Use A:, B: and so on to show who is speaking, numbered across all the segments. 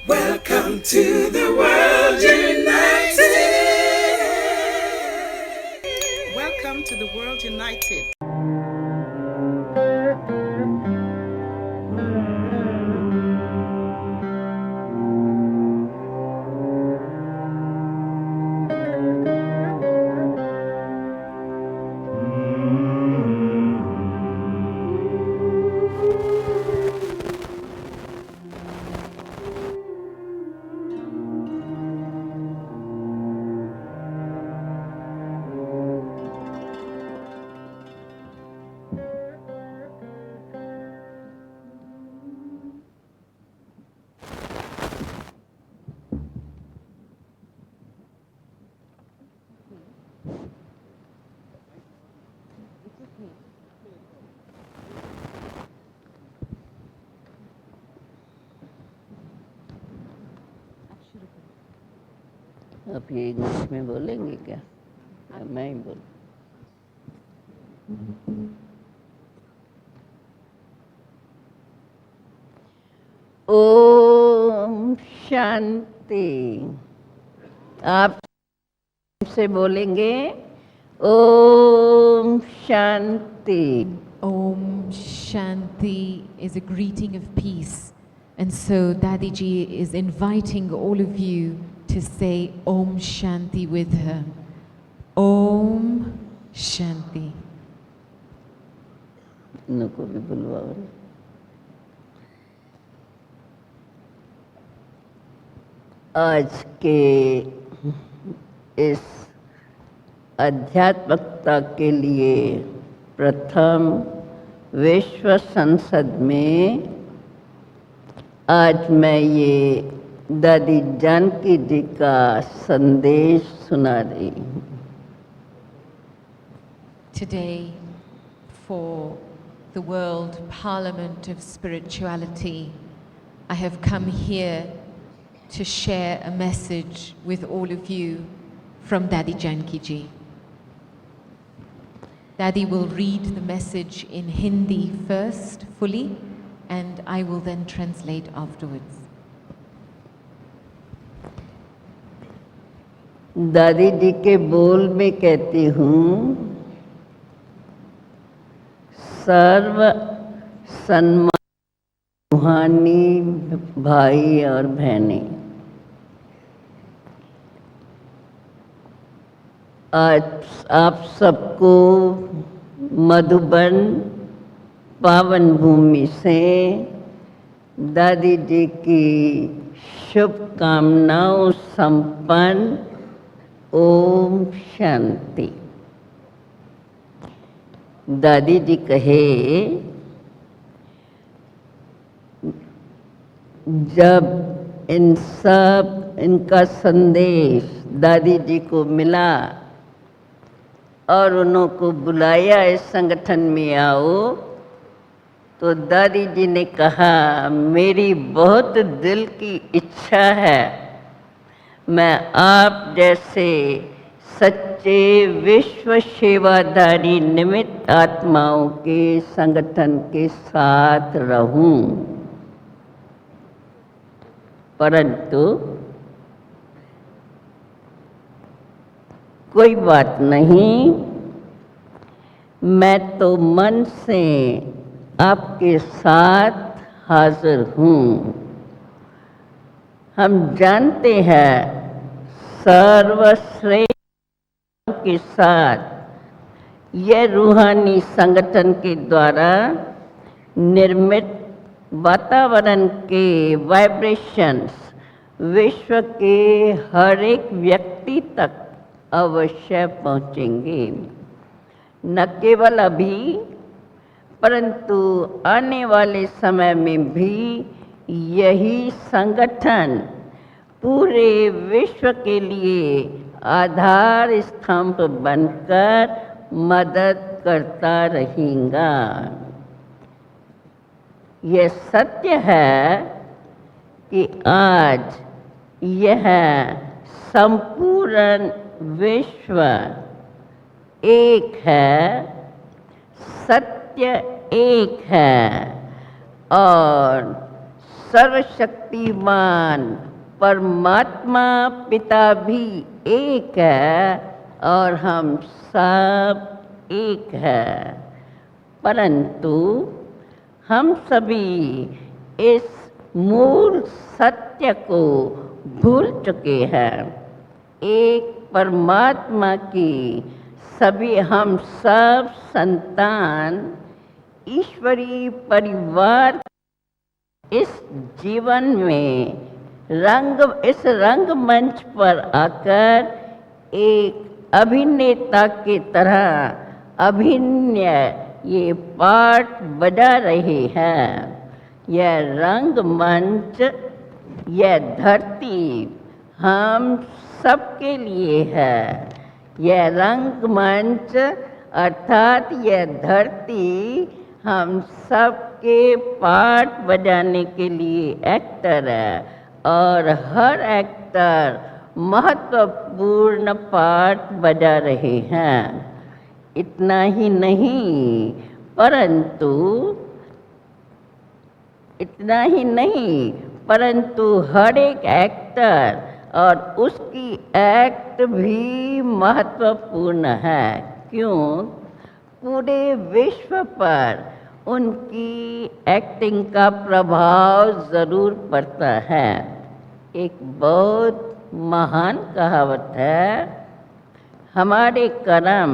A: Welcome to the World United. Welcome to the World United.
B: आप ये English में बोलेंगे क्या? मैं ही बोल। ओम शांति। आप से बोलेंगे Om Shanti.
C: Om Shanti is a greeting of peace, and so Dadi Ji is inviting all of you to say Om Shanti with her. Om Shanti.
B: इनको भी बुलवाओ। आज के इस आध्यात्मिकता के लिए प्रथम विश्व संसद में आज मैं ये दादी जानकी जी का संदेश सुना रही हूँ।
C: Today, for the World Parliament of Spirituality, I have come here to share a message with all of you from Dadi Janki Ji. Dadi will read the message in Hindi first, fully, and I will then translate afterwards.
B: दादी जी के बोल में कहती हूँ, सर्व सम्मान रूहानी भाई और बहनें, आज आप सबको मधुबन पावन भूमि से दादी जी की शुभकामनाओं संपन्न ओम शांति। दादी जी कहे, जब इनका संदेश दादी जी को मिला और उनको बुलाया इस संगठन में आओ, तो दादी जी ने कहा, मेरी बहुत दिल की इच्छा है, मैं आप जैसे सच्चे विश्व सेवाधारी निमित्त आत्माओं के संगठन के साथ रहूं। परंतु कोई बात नहीं, मैं तो मन से आपके साथ हाजिर हूँ। हम जानते हैं सर्वश्रेष्ठ के साथ यह रूहानी संगठन के द्वारा निर्मित वातावरण के वाइब्रेशंस विश्व के हर एक व्यक्ति तक अवश्य पहुँचेंगे। न केवल अभी, परंतु आने वाले समय में भी यही संगठन पूरे विश्व के लिए आधार स्तंभ बनकर मदद करता रहेगा। यह सत्य है कि आज यह संपूर्ण विश्व एक है, सत्य एक है और सर्वशक्तिमान परमात्मा पिता भी एक है और हम सब एक है, परंतु हम सभी इस मूल सत्य को भूल चुके हैं। एक परमात्मा की सभी हम सब संतान ईश्वरीय परिवार इस जीवन में इस रंगमंच पर आकर एक अभिनेता की तरह अभिनय ये पाठ बजा रहे हैं। यह रंगमंच, यह धरती हम सबके लिए है। यह रंगमंच अर्थात यह धरती हम सबके पाठ बजाने के लिए एक्टर है और हर एक्टर महत्वपूर्ण पाठ बजा रहे हैं। इतना ही नहीं, परंतु हर एक एक्टर और उसकी एक्ट भी महत्वपूर्ण है। क्यों? पूरे विश्व पर उनकी एक्टिंग का प्रभाव ज़रूर पड़ता है। एक बहुत महान कहावत है, हमारे कर्म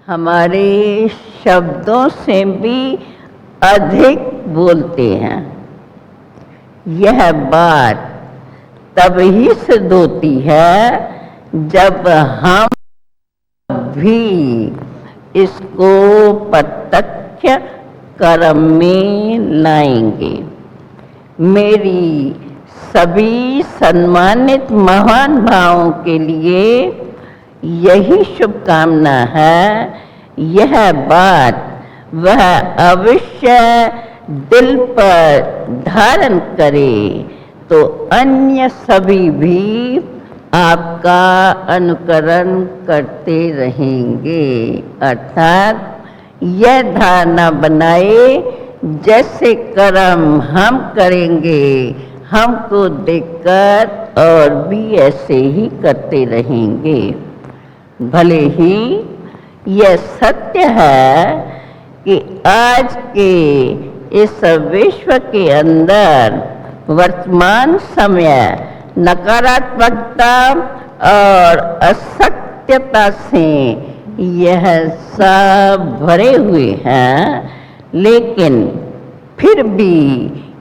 B: हमारे शब्दों से भी अधिक बोलते हैं। यह बात तभी सिद्ध होती है जब हम भी इसको प्रत्यक्ष कर्म में लाएंगे। मेरी सभी सम्मानित महान भावों के लिए यही शुभकामना है। यह बात वह अवश्य दिल पर धारण करे तो अन्य सभी भी आपका अनुकरण करते रहेंगे। अर्थात यह धारणा बनाए जैसे कर्म हम करेंगे हमको देखकर और भी ऐसे ही करते रहेंगे। भले ही यह सत्य है कि आज के इस विश्व के अंदर वर्तमान समय नकारात्मकता और असत्यता से यह सब भरे हुए हैं, लेकिन फिर भी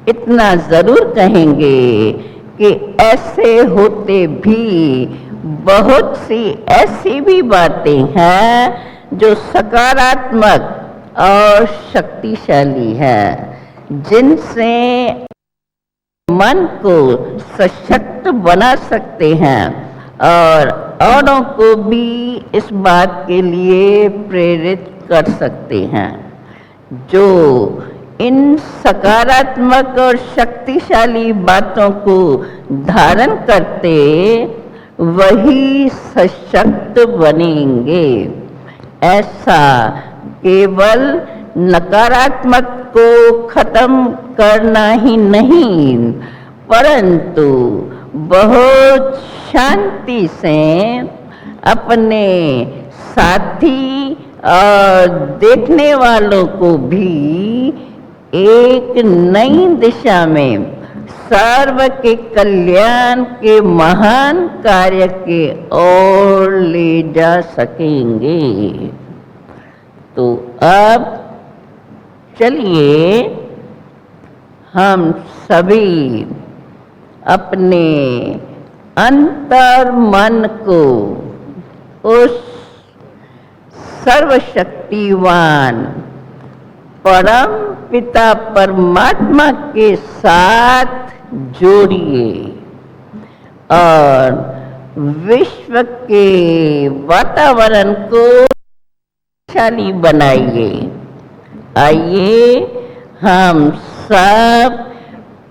B: इतना ज़रूर कहेंगे कि ऐसे होते भी बहुत सी ऐसी भी बातें हैं जो सकारात्मक और शक्तिशाली है, जिनसे मन को सशक्त बना सकते हैं और औरों को भी इस बात के लिए प्रेरित कर सकते हैं। जो इन सकारात्मक और शक्तिशाली बातों को धारण करते वही सशक्त बनेंगे। ऐसा केवल नकारात्मक को खत्म करना ही नहीं, परंतु बहुत शांति से अपने साथी और देखने वालों को भी एक नई दिशा में सर्व के कल्याण के महान कार्य के ओर ले जा सकेंगे। तो अब चलिए हम सभी अपने अंतर मन को उस सर्वशक्तिवान परम पिता परमात्मा के साथ जोड़िए और विश्व के वातावरण को शक्तिशाली बनाइए। आइए हम सब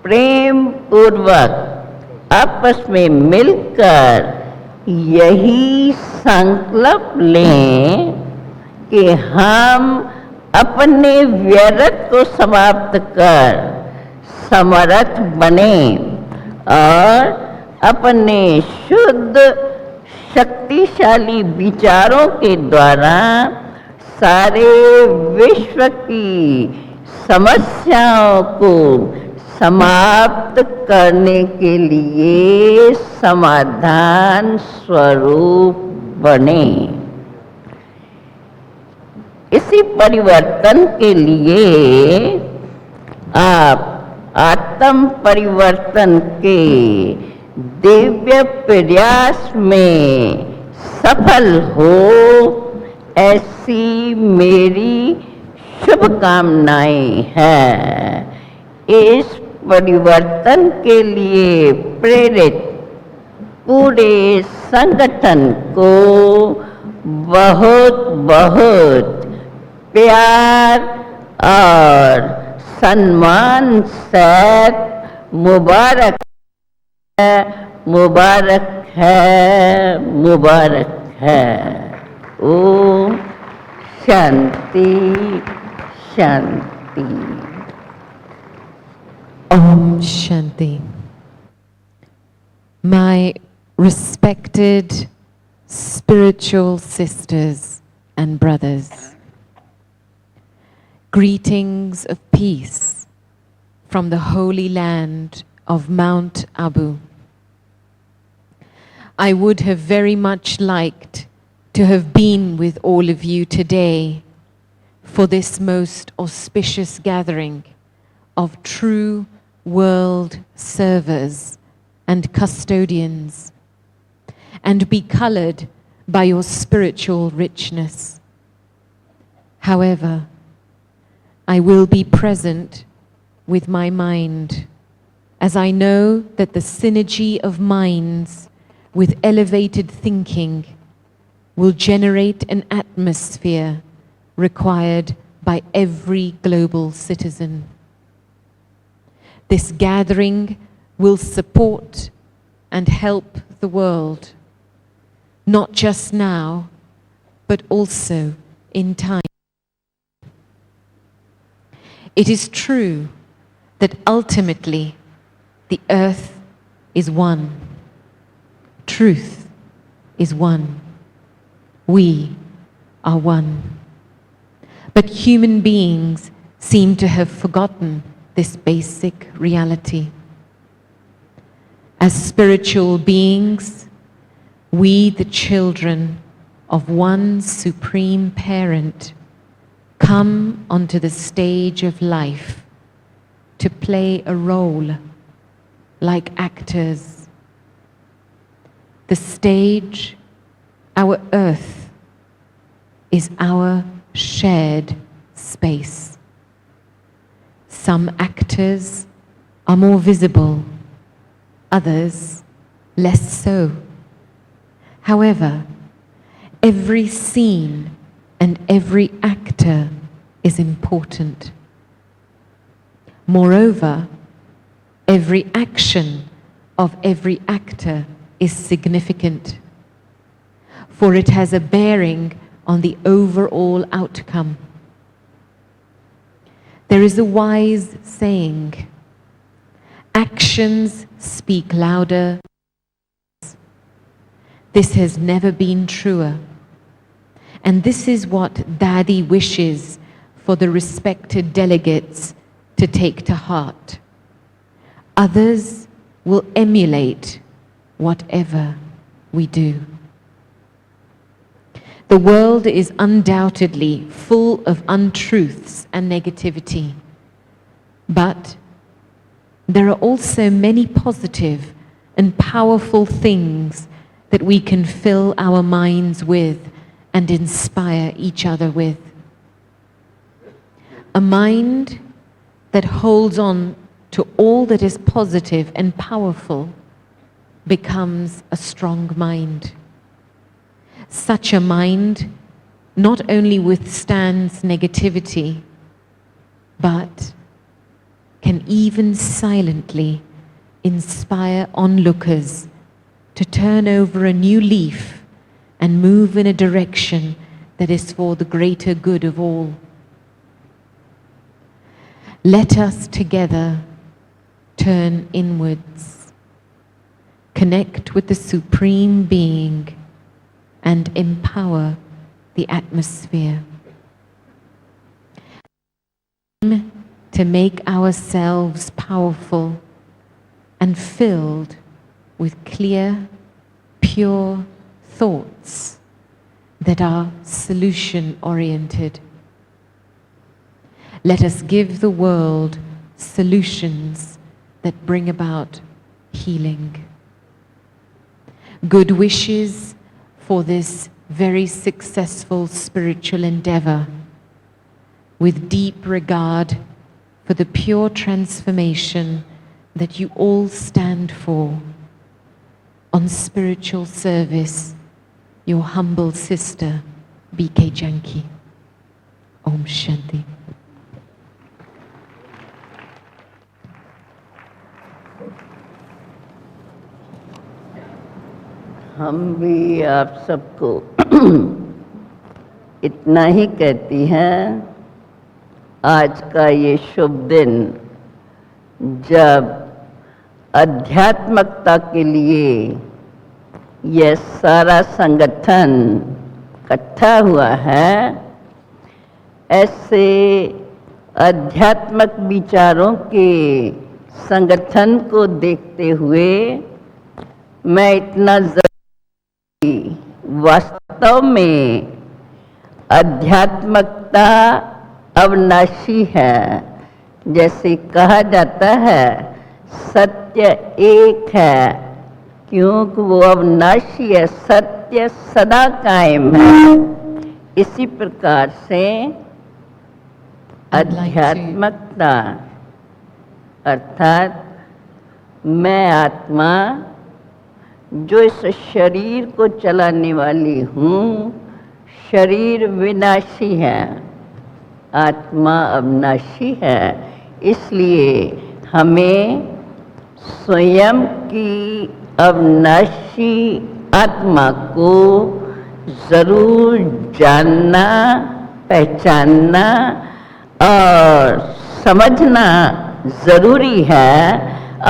B: प्रेम पूर्वक आपस में मिलकर यही संकल्प लें कि हम अपने व्यर्थ को समाप्त कर समर्थ बने और अपने शुद्ध शक्तिशाली विचारों के द्वारा सारे विश्व की समस्याओं को समाप्त करने के लिए समाधान स्वरूप बने। इसी परिवर्तन के लिए आप आत्म परिवर्तन के दिव्य प्रयास में सफल हो, ऐसी मेरी शुभकामनाएं हैं। इस परिवर्तन के लिए प्रेरित पूरे संगठन को बहुत बहुत प्यार और सम्मान से मुबारक है, मुबारक है, मुबारक है। ओम शांति शांति।
C: Om Shanti. My respected spiritual sisters and brothers, greetings of peace from the holy land of Mount Abu. I would have very much liked to have been with all of you today for this most auspicious gathering of true world servers and custodians, and be colored by your spiritual richness. However, I will be present with my mind, as I know that the synergy of minds with elevated thinking will generate an atmosphere required by every global citizen. This gathering will support and help the world, not just now, but also in time. It is true that ultimately the earth is one. Truth is one. We are one. But human beings seem to have forgotten this basic reality. As spiritual beings, we, the children of one supreme parent, come onto the stage of life to play a role like actors. The stage, our earth, is our shared space. Some actors are more visible, others less so. However, every scene and every actor is important. Moreover, every action of every actor is significant, for it has a bearing on the overall outcome. There is a wise saying, actions speak louder. This has never been truer. And this is what Dadi wishes for the respected delegates to take to heart. Others will emulate whatever we do. The world is undoubtedly full of untruths and negativity, but there are also many positive and powerful things that we can fill our minds with and inspire each other with. A mind that holds on to all that is positive and powerful becomes a strong mind. Such a mind not only withstands negativity, but can even silently inspire onlookers to turn over a new leaf and move in a direction that is for the greater good of all. Let us together turn inwards, connect with the Supreme Being, and empower the atmosphere. To make ourselves powerful and filled with clear, pure thoughts that are solution-oriented. Let us give the world solutions that bring about healing. Good wishes for this very successful spiritual endeavor, with deep regard for the pure transformation that you all stand for. On spiritual service, your humble sister, B.K. Janki. Om Shanti.
B: हम भी आप सबको इतना ही कहती हैं, आज का ये शुभ दिन जब आध्यात्मिकता के लिए यह सारा संगठन इकट्ठा हुआ है, ऐसे आध्यात्मिक विचारों के संगठन को देखते हुए मैं इतना वास्तव में आध्यात्मिकता अविनाशी है। जैसे कहा जाता है सत्य एक है, क्योंकि वो अविनाशी है, सत्य सदा कायम है। इसी प्रकार से आध्यात्मिकता अर्थात मैं आत्मा जो इस शरीर को चलाने वाली हूँ, शरीर विनाशी है, आत्मा अविनाशी है। इसलिए हमें स्वयं की अविनाशी आत्मा को ज़रूर जानना, पहचानना और समझना ज़रूरी है,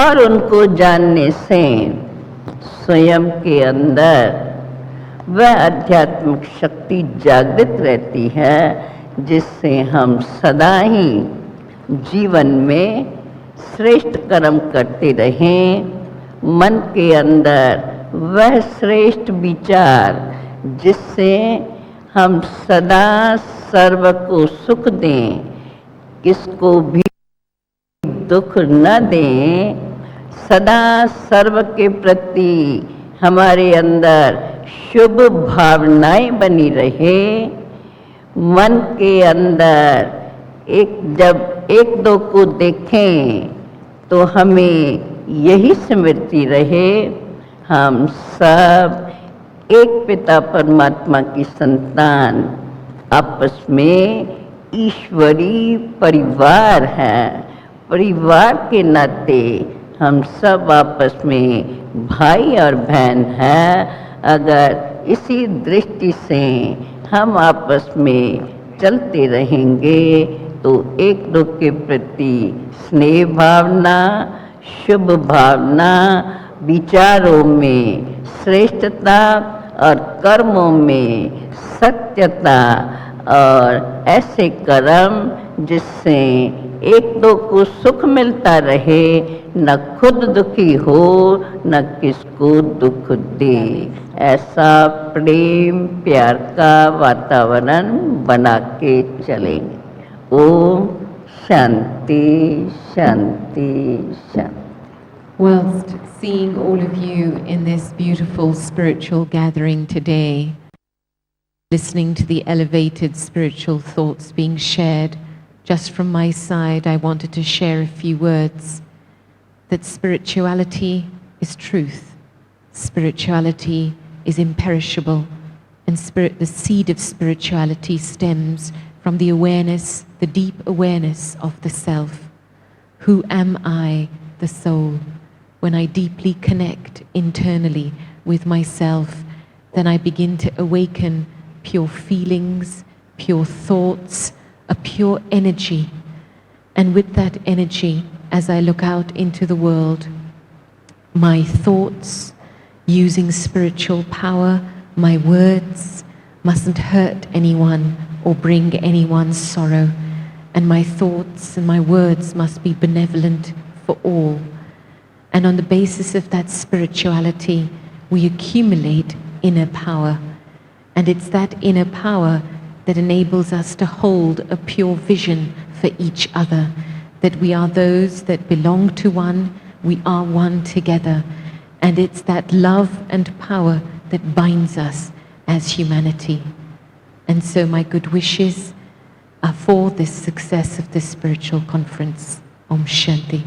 B: और उनको जानने से स्वयं के अंदर वह आध्यात्मिक शक्ति जागृत रहती है, जिससे हम सदा ही जीवन में श्रेष्ठ कर्म करते रहें। मन के अंदर वह श्रेष्ठ विचार जिससे हम सदा सर्व को सुख दें, किसको भी दुख न दें, सदा सर्व के प्रति हमारे अंदर शुभ भावनाएं बनी रहे। मन के अंदर जब एक दो को देखें तो हमें यही स्मृति रहे, हम सब एक पिता परमात्मा की संतान, आपस में ईश्वरीय परिवार है। परिवार के नाते हम सब आपस में भाई और बहन हैं। अगर इसी दृष्टि से हम आपस में चलते रहेंगे तो एक दूसरे के प्रति स्नेह भावना, शुभ भावना, विचारों में श्रेष्ठता और कर्मों में सत्यता और ऐसे कर्म जिससे एक दो को सुख मिलता रहे, न खुद दुखी हो न किसको दुख दे, ऐसा प्रेम प्यार का वातावरण बना के चलेंगे। ओम शांति शांति शांति।
C: Whilst seeing all of you in this beautiful spiritual gathering today, listening to the elevated spiritual thoughts being shared, just from my side, I wanted to share a few words that spirituality is truth, spirituality is imperishable, and the seed of spirituality stems from the awareness, the deep awareness of the self. Who am I, the soul? When I deeply connect internally with myself, then I begin to awaken pure feelings, pure thoughts, a pure energy. And with that energy, as I look out into the world. My thoughts, using spiritual power, my words mustn't hurt anyone or bring anyone sorrow. And my thoughts and my words must be benevolent for all. And on the basis of that spirituality, we accumulate inner power. And it's that inner power that enables us to hold a pure vision for each other, that we are those that belong to one, we are one together. And it's that love and power that binds us as humanity. And so my good wishes are for the success of this spiritual conference. Om Shanti.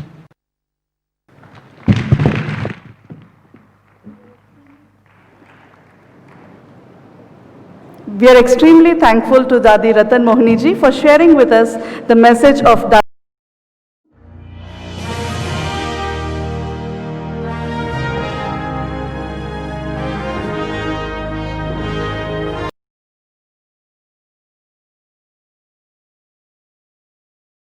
D: We are extremely thankful to Dadi Ratan Mohini ji for sharing with us the message of